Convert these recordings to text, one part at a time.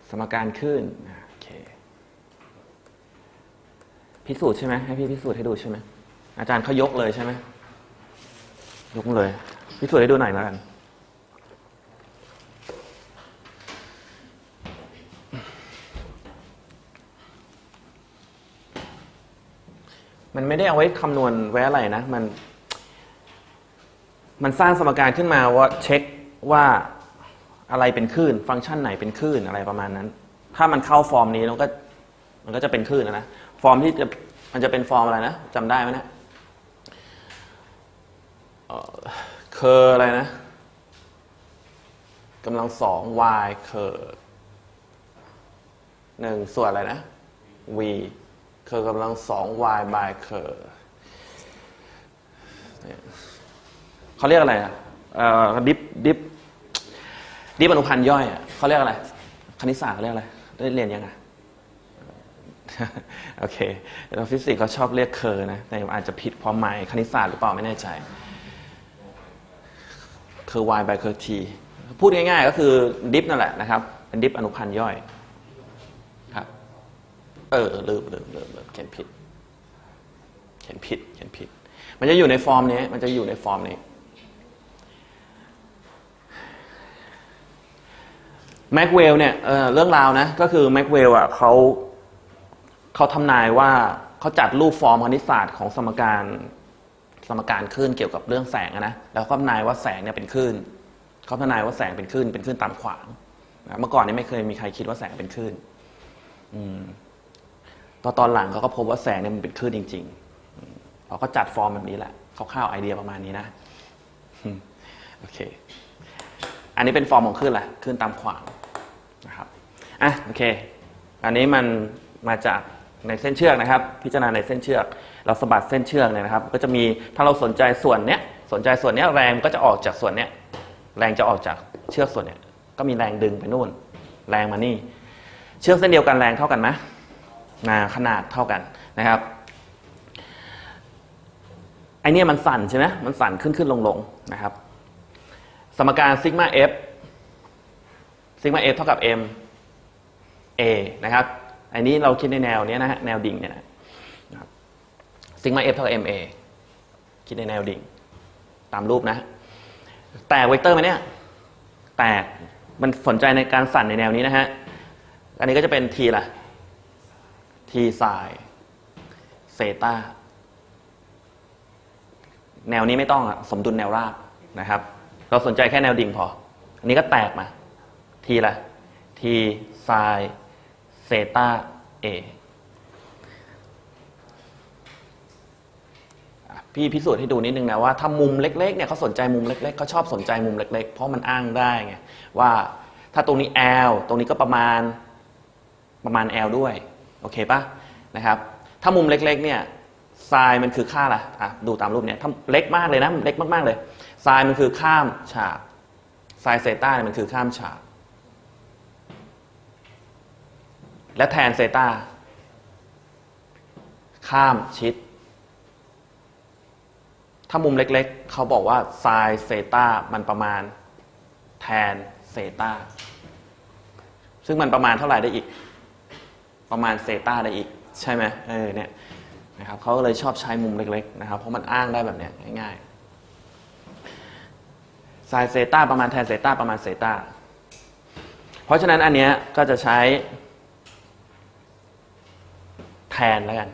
สมการคลื่นโอเคพิสูจน์ใช่ไหมให้พี่พิสูจน์ให้ดูใช่ไหมอาจารย์เขายกเลยใช่ไหมยกเลยพิสูจน์ให้ดูหน่อยแล้วกันมันไม่ได้เอาไว้คำนวณไว้อะไรนะมันสร้างสมการขึ้นมาว่าเช็คว่าอะไรเป็นคลื่นฟังก์ชันไหนเป็นคลื่นอะไรประมาณนั้นถ้ามันเข้าฟอร์มนี้มันก็จะเป็นคลื่นนะฟอร์มที่มันจะเป็นฟอร์มอะไรนะจำได้ไหมนะเคอร์อะไรนะกำลังสอง y เคอร์หนึ่งส่วนอะไรนะ v เคอร์กำลังสอง y by เคอร์เขาเรียกอะไรอ่ะดิฟอนุพันธ์ย่อยอ่ะเขาเรียกอะไรคณิตศาสตร์เขาเรียกอะไรได้เรียนยังไงโอเคแล้วฟิสิกส์เขาชอบเรียกเคอร์นะแต่อาจจะผิดความหมายคณิตศาสตร์หรือเปล่าไม่แน่ใจเคอร์ y by เคอร์ t พูดง่ายๆก็คือดิฟนั่นแหละนะครับเป็นดิฟอนุพันธ์ย่อยครับลืมเขียนผิดมันจะอยู่ในฟอร์มนี้แม็กเวลเนี่ยเรื่องราวนะก็คือแม็กเวลอ่ะเขาทำนายว่าเขาจัดรูปฟอร์มคณิตศาสตร์ของสมการคลื่นเกี่ยวกับเรื่องแสงนะแล้วเขาทำนายว่าแสงเนี่ยเป็นคลื่นเขาทำนายว่าแสงเป็นคลื่นตามขวางเมื่อก่อนนี้ไม่เคยมีใครคิดว่าแสงเป็นคลื่นตอนหลังเขาก็พบว่าแสงเนี่ยมันเป็นคลื่นจริงๆเขาก็จัดฟอร์มแบบนี้แหละคร่าวๆไอเดียประมาณนี้นะโอเคอันนี้เป็นฟอร์มของคลื่นแหละคลื่นตามขวางนะครับโอเคอันนี้มันมาจากในเส้นเชือกนะครับพิจารณาในเส้นเชือกเราสะบัดเส้นเชือกเนี่ยนะครับก็จะมีถ้าเราสนใจส่วนเนี้ยแรงก็จะออกจากส่วนเนี้ยแรงจะออกจากเชือกส่วนเนี้ยก็มีแรงดึงไปนู่นแรงมานี่เชือกเส้นเดียวกันแรงเท่ากันไหมขนาดเท่ากันนะครับไอเนี้ยมันสั่นใช่ไหมมันสั่นขึ้นลงนะครับสมการซิกมา f เท่ากับ m a นะครับอันนี้เราคิดในแนวนี้นะฮะแนวดิ่งเนี่ยนะครับซิกมา f เท่ากับ m a คิดในแนวดิ่งตามรูปนะแตกเวกเตอร์ไหมเนี่ยแตกมันสนใจในการสั่นในแนวนี้นะฮะอันนี้ก็จะเป็น t ล่ะ t ไซน์เซตาแนวนี้ไม่ต้องสมดุลแนวราบนะครับเราสนใจแค่แนวดิ่งพออันนี้ก็แตกมา t ล่ะ t ไซน์เซตา a พี่พิสูจน์ให้ดูนิดนึงนะว่าถ้ามุมเล็กๆเนี่ยเขาสนใจมุมเล็กๆเขาชอบสนใจมุมเล็กๆเพราะมันอ้างได้ไงว่าถ้าตรงนี้ L ตรงนี้ก็ประมาณ L ด้วยโอเคปะนะครับถ้ามุมเล็กๆเนี่ยไซน์มันคือค่าอะไรดูตามรูปเนี่ยถ้าเล็กมากเลยนะเล็กมากๆเลยไซน์มันคือข้ามฉากไซน์เซตามันคือข้ามฉากและแทนเซตาข้ามชิดถ้ามุมเล็กๆเขาบอกว่าไซน์เซตามันประมาณแทนเซตาซึ่งมันประมาณเท่าไหร่ได้อีกประมาณเซตาได้อีกใช่ไหมเนี่ยนะครับเขาเลยชอบใช้มุมเล็กๆนะครับเพราะมันอ้างได้แบบเนี้ยง่ายๆไซน์เซตาประมาณแทนเซตาประมาณเซตาเพราะฉะนั้นอันเนี้ยก็จะใช้แทนแล้วกัน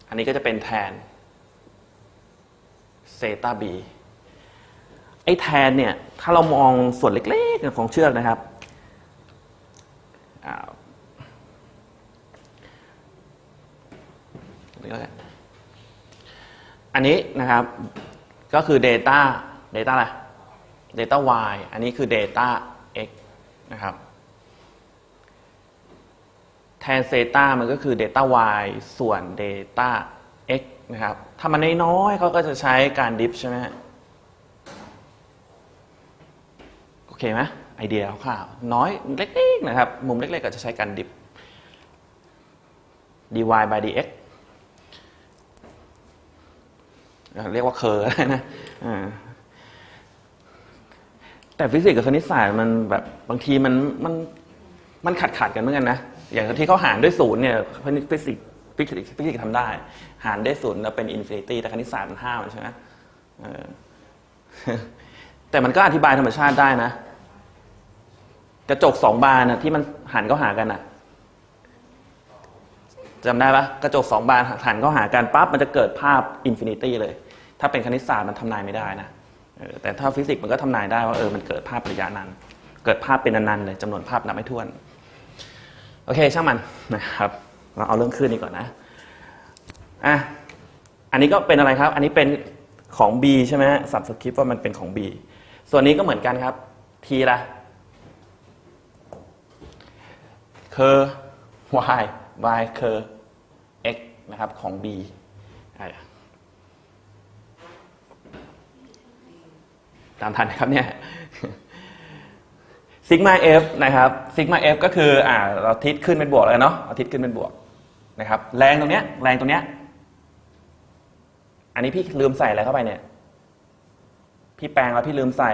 อันนี้ก็จะเป็นแทนเซตาบีไอ้แทนเนี่ยถ้าเรามองส่วนเล็กๆของเชือกนะครับอันนี้นะครับก็คือ data อะไร data y อันนี้คือ data x นะครับแทนเซตามันก็คือ data y ส่วน data x นะครับถ้ามันน้อยๆเขาก็จะใช้การดิฟใช่ไหมโอเคไหมไอเดียคร่าวๆน้อยเล็กๆนะครับมุมเล็กๆก็จะใช้การดิฟ dy by dx เรียกว่าเคอร์นะ แต่ฟิสิกส์กับคณิตศาสตร์มันแบบบางทีมันขัดกันเหมือนกันนะอย่างที่เขาหารด้วยศูนย์เนี่ยฟิสิกส์ทำได้หารด้วยศูนย์แล้วเป็นอินฟินิตี้แต่คณิตศาสตร์มันห้ามใช่ไหมแต่มันก็อธิบายธรรมชาติได้นะกระจก2 บานนะที่มันหันเข้าหากันนะจำได้ปะกระจก2 บานหันเข้าหากันปั๊บมันจะเกิดภาพอินฟินิตี้เลยถ้าเป็นคณิตศาสตร์มันทำนายไม่ได้นะแต่ถ้าฟิสิกส์มันก็ทำนายได้ว่ามันเกิดภาพระยะนั้นเกิดภาพเป็นนันๆเลยจำนวนภาพนับไม่ถ้วนโอเคช่างมันนะครับเราเอาเรื่องคลื่นดีกว่านะอันนี้ก็เป็นอะไรครับอันนี้เป็นของ B ใช่ไหมสับสคริปต์ว่ามันเป็นของ B ส่วนนี้ก็เหมือนกันครับ T ละเคอร์ y เคอร์ x นะครับของ B ตามทันนะครับเนี่ยซิกมา f นะครับซิกมา f ก็คือเราทิศขึ้นเป็นบวกแล้วเนาะเอาทิศขึ้นเป็นบวกนะครับแรงตรงเนี้ยอันนี้พี่ลืมใส่อะไรเข้าไปเนี่ยพี่แปลงแล้วพี่ลืมใส่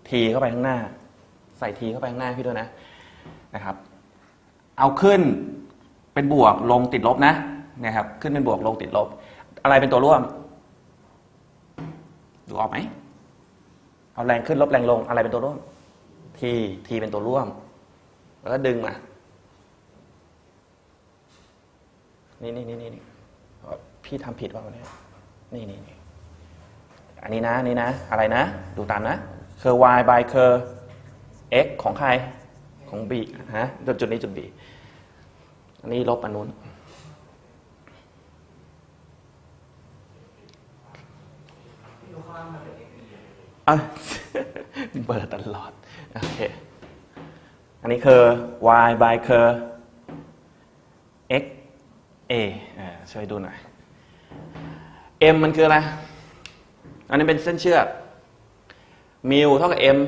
t เข้าไปข้างหน้าใส่ t เข้าไปข้างหน้าพี่ด้วยนะครับเอาขึ้นเป็นบวกลงติดลบนะครับขึ้นเป็นบวกลงติดลบอะไรเป็นตัวร่วมดูออกไหมเอาแรงขึ้นลบแรงลงอะไรเป็นตัวร่วม t เป็นตัวร่วมแล้วก็ดึงมานี่พี่ทำผิดว่าวันนี้นี่อันนี้นะอะไรนะดูตามนะเคอร์ y by เคอร์ x ของใครของ b จุดนี้จุด b อันนี้ลบอันนู้นเบอร์ตลอดโอเคอันนี้คือ y by คือ x a ช่วยดูหน่อย m มันคืออะไรอันนี้เป็นเส้นเชือกมิวเท่ากับ m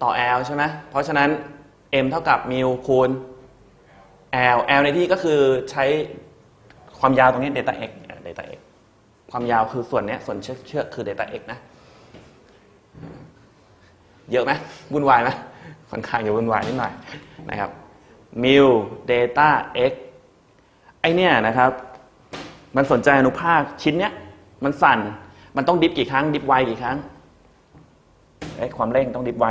ต่อ l ใช่ไหมเพราะฉะนั้น m เท่ากับมิวคูณ l ในที่ก็คือใช้ความยาวตรงนี้ delta x ความยาวคือส่วนนี้ส่วนเชือกคือ delta x นะเยอะไหมวุ่นวายไหมค่อนข้างจะวุ่นวายนิดหน่อยนะครับมิวเดต้า x ไอเนี่ยนะครับมันสนใจอนุภาคชิ้นเนี้ยมันสั่นมันต้องดิฟกี่ครั้งดิฟไวกี่ครั้งความเร่งต้องดิฟไว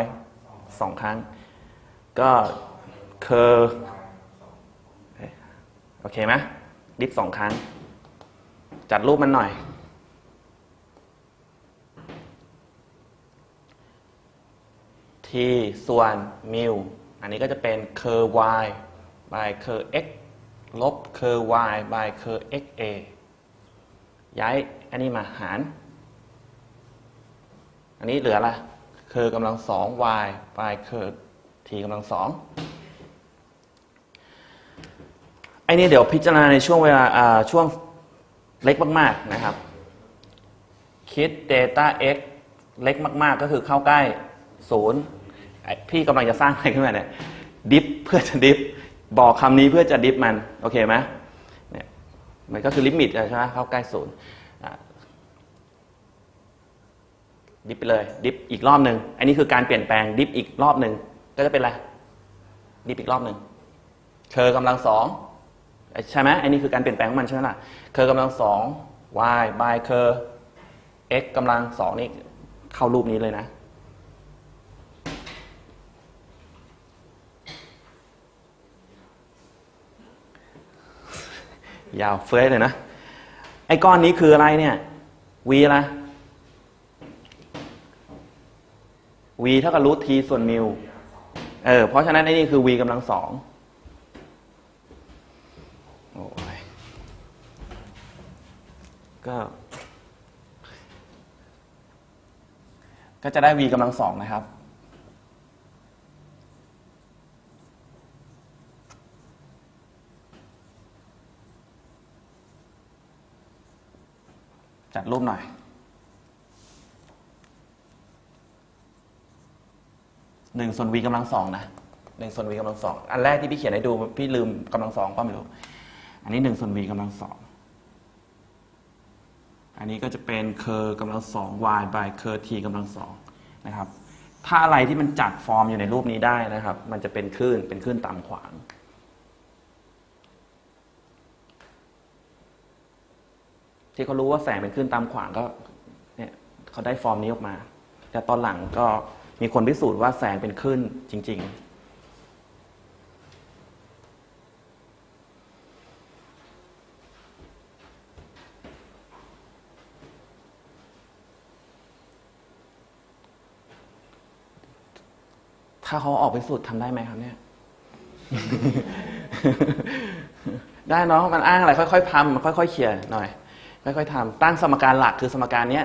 2 ครั้งก็เคอร์โอเคไหมดิฟ2 ครั้งจัดรูปมันหน่อยt ส่วนมิวอันนี้ก็จะเป็นเคอร์ y by เคอร์ x ลบเคอร์ y by เคอร์ x a ย้ายอันนี้มาหารอันนี้เหลืออะไรเคอร์กำลัง2 y by เคอร์ t กำลัง2ไอ้นี่เดี๋ยวพิจารณาในช่วงเวลาช่วงเล็กมากๆนะครับคิด delta x เล็กมากๆก็คือเข้าใกล้0พี่กำลังจะสร้างอะไรขึ้นมาเนี่ยดิฟเพื่อจะดิฟบอกคำนี้เพื่อจะดิฟมันโอเคไหมเนี่ยมันก็คือลิมิตใช่ไหมเข้าใกล้0ดิฟไปเลยดิฟอีกรอบหนึ่งอันนี้คือการเปลี่ยนแปลงดิฟอีกรอบหนึ่งก็จะเป็นอะไรดิฟอีกรอบหนึ่งเคอร์กำลัง2ใช่ไหมอันนี้คือการเปลี่ยนแปลงของมันใช่ไหมล่ะเคอร์กำลัง2 y by เคอร์ x กำลัง2นี่เข้ารูปนี้เลยนะยาวเฟ้ยเลยนะไอ้ก้อนนี้คืออะไรเนี่ย v อะไร v เท่ากับรูท t ส่วนมิวเพราะฉะนั้นไอ้นี่คือ v กำลัง2โอ้ยก็จะได้ v กำลัง2นะครับจัดรูปหน่อย1 ส่วน v กำลัง2นะ1 ส่วน v กำลัง2อันแรกที่พี่เขียนให้ดูพี่ลืมกำลัง2ก็ไม่รู้อันนี้1 ส่วน v กำลัง2อันนี้ก็จะเป็นเคอร์กำลัง2 y by เคอร์ t กำลัง2 นะครับถ้าอะไรที่มันจัดฟอร์มอยู่ในรูปนี้ได้นะครับมันจะเป็นคลื่นตามขวางที่เขารู้ว่าแสงเป็นคลื่นตามขวางก็เนี่ยเขาได้ฟอร์มนี้ออกมาแต่ตอนหลังก็มีคนพิสูจน์ว่าแสงเป็นคลื่นจริงๆถ้าเขาออกพิสูจน์ทำได้ไหมครับเนี่ย ได้เนาะมันอ้างอะไรค่อยๆทำค่อยๆเขียนหน่อยค่อยๆทำตั้งสมการหลักคือสมการเนี้ย